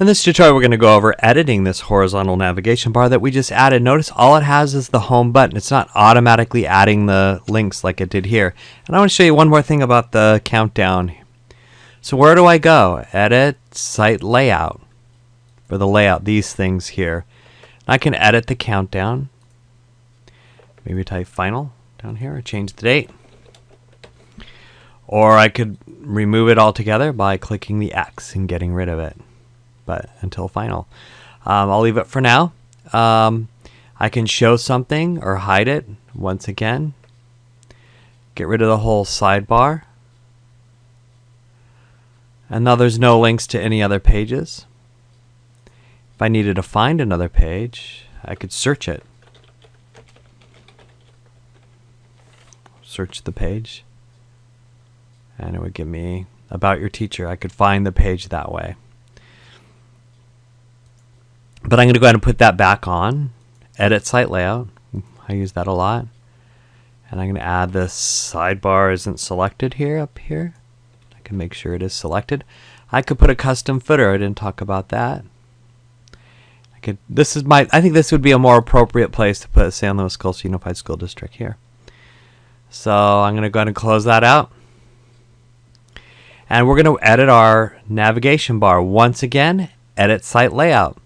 In this tutorial, we're going to go over editing this horizontal navigation bar that we just added. Notice all it has is the home button. It's not automatically adding the links like it did here. And I want to show you one more thing about the countdown. So where do I go? Edit, Site Layout. For the layout, these things here. I can edit the countdown. Maybe type final down here or change the date. Or I could remove it altogether by clicking the X and getting rid of it. But until final. I'll leave it for now. I can show something or hide it once again. Get rid of the whole sidebar. And now there's no links to any other pages. If I needed to find another page, I could search it. Search the page. And it would give me about your teacher. I could find the page that way. But I'm going to go ahead and put that back on. Edit Site Layout. I use that a lot. And I'm going to add this sidebar isn't selected here up here. I can make sure it is selected. I could put a custom footer. I didn't talk about that. I think this would be a more appropriate place to put San Luis Coastal Unified School District here. So I'm going to go ahead and close that out. And we're going to edit our navigation bar. Once again, edit Site Layout.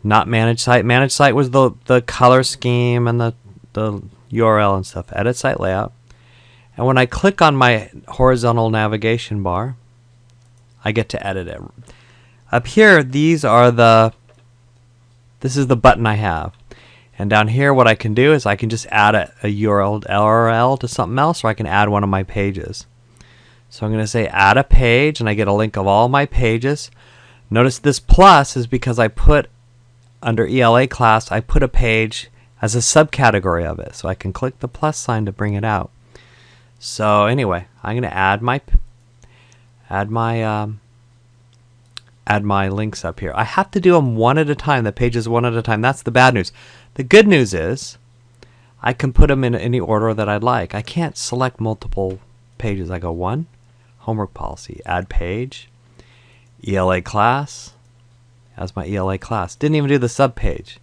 Not Manage Site. Manage Site was the color scheme and the URL and stuff. Edit Site Layout. And when I click on my horizontal navigation bar, I get to edit it. Up here, this is the button I have. And down here, what I can do is I can just add a URL to something else, or I can add one of my pages. So I'm going to say add a page, and I get a link of all my pages. Notice this plus is because I put under ELA class, I put a page as a subcategory of it. So I can click the plus sign to bring it out. So anyway, I'm going to add my links up here. I have to do them one at a time, the pages one at a time. That's the bad news. The good news is I can put them in any order that I'd like. I can't select multiple pages. I go 1, homework policy, add page, ELA class, as my ELA class. Didn't even do the sub page.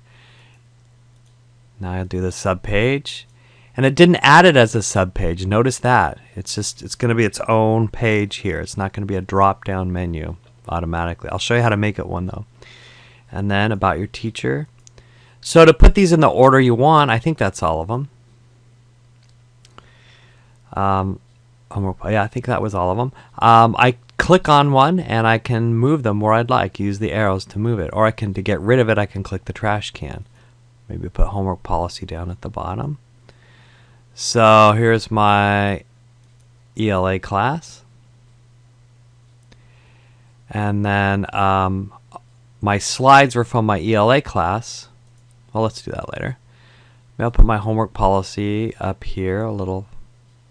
Now I'll do the sub page, and it didn't add it as a sub page. Notice that. It's going to be its own page here. It's not going to be a drop down menu automatically. I'll show you how to make it one though. And then about your teacher. So to put these in the order you want, I think that's all of them. Yeah, I think that was all of them. I click on one and I can move them where I'd like. Use the arrows to move it. Or to get rid of it, I can click the trash can. Maybe put homework policy down at the bottom. So here's my ELA class. And then my slides were from my ELA class. Well, let's do that later. Maybe I'll put my homework policy up here a little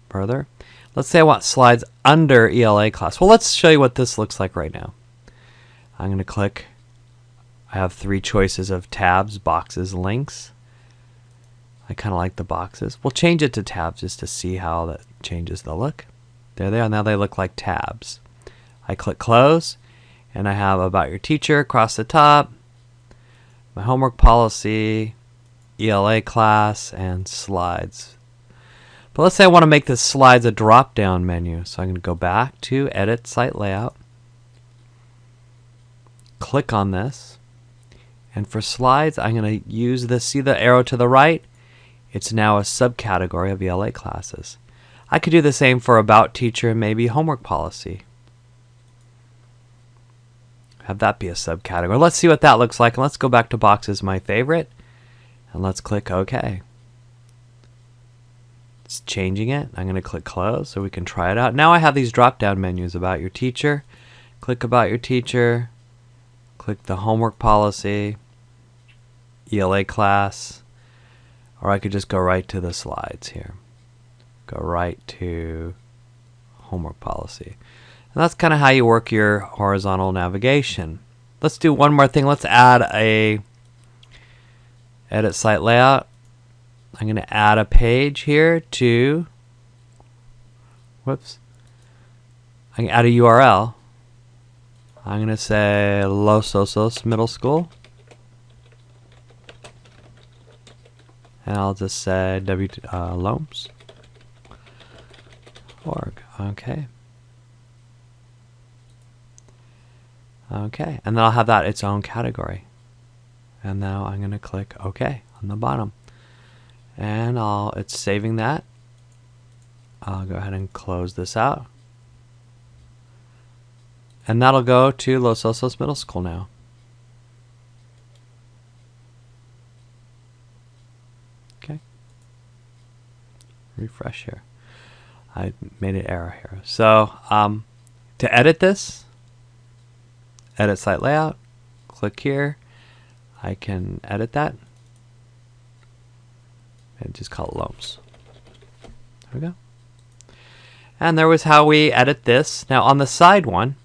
further. Let's say I want slides under ELA class. Well, let's show you what this looks like right now. I'm going to click. I have 3 choices of tabs, boxes, links. I kind of like the boxes. We'll change it to tabs just to see how that changes the look. There they are. Now they look like tabs. I click close, and I have about your teacher across the top, my homework policy, ELA class, and slides. But let's say I want to make this slides a drop-down menu. So I'm going to go back to Edit Site Layout. Click on this. And for slides, I'm going to use this. See the arrow to the right? It's now a subcategory of ELA classes. I could do the same for About Teacher and maybe Homework Policy. Have that be a subcategory. Let's see what that looks like. And let's go back to Boxes, my favorite. And let's click OK. It's changing it. I'm going to click Close so we can try it out. Now I have these drop-down menus. About Your Teacher. Click About Your Teacher. Click the Homework Policy. ELA class. Or I could just go right to the slides here. Go right to Homework Policy. And that's kind of how you work your horizontal navigation. Let's do one more thing. Let's add a Edit Site Layout. I'm going to add a page here to, I can add a URL. I'm going to say Los Osos Middle School. And I'll just say Loams. Org. Okay. Okay. And then I'll have that its own category. And now I'm going to click OK on the bottom. And it's saving that. I'll go ahead and close this out. And that'll go to Los Osos Middle School now. Okay. Refresh here. I made an error here. So to edit this, edit site layout, click here. I can edit that and just call it Loams. There we go. And there was how we edit this. Now on the side one,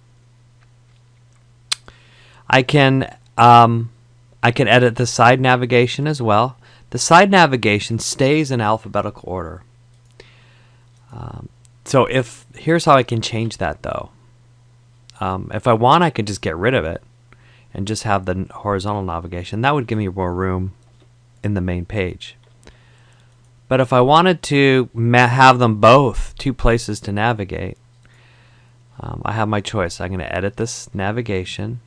I can edit the side navigation as well. The side navigation stays in alphabetical order. So here's how I can change that though. If I want, I can just get rid of it and just have the horizontal navigation. That would give me more room in the main page. But if I wanted to have them both two places to navigate, I have my choice. I'm going to edit this navigation.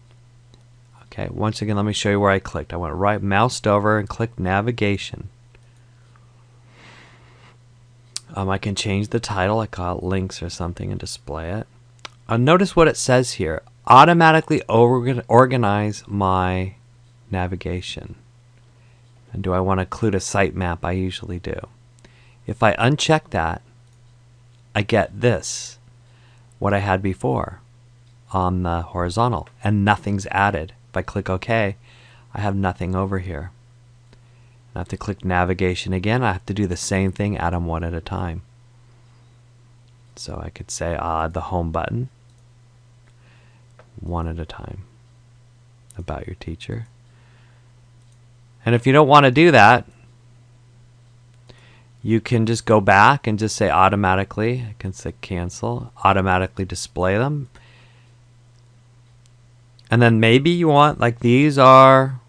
Okay, once again, let me show you where I clicked. I went right moused over and clicked navigation. I can change the title. I call it links or something and display it. Notice what it says here. Automatically organize my navigation. And do I want to include a sitemap? I usually do. If I uncheck that, I get this, what I had before on the horizontal, and nothing's added. If I click OK, I have nothing over here. I have to click navigation again. I have to do the same thing, add them one at a time. So I could say I'll add the home button, one at a time, about your teacher. And if you don't want to do that, you can just go back and just say automatically, I can say cancel, automatically display them. And then maybe you want, like these are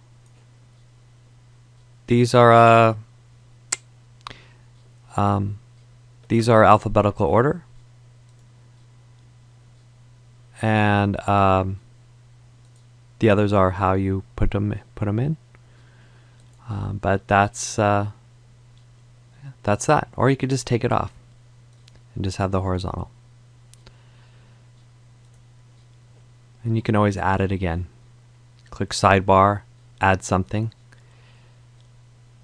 alphabetical order. And the others are how you put them in. But that's that. Or you could just take it off and just have the horizontal. And you can always add it again. Click sidebar, add something,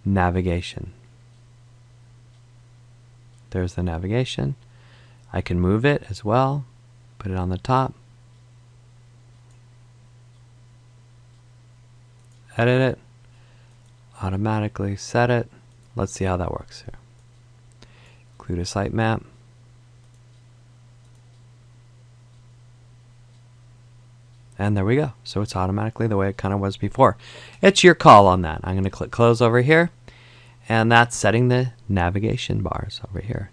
navigation. There's the navigation. I can move it as well, put it on the top. Edit it, automatically set it. Let's see how that works here. Include a sitemap. And there we go. So it's automatically the way it kind of was before. It's your call on that. I'm going to click close over here. And that's setting the navigation bars over here.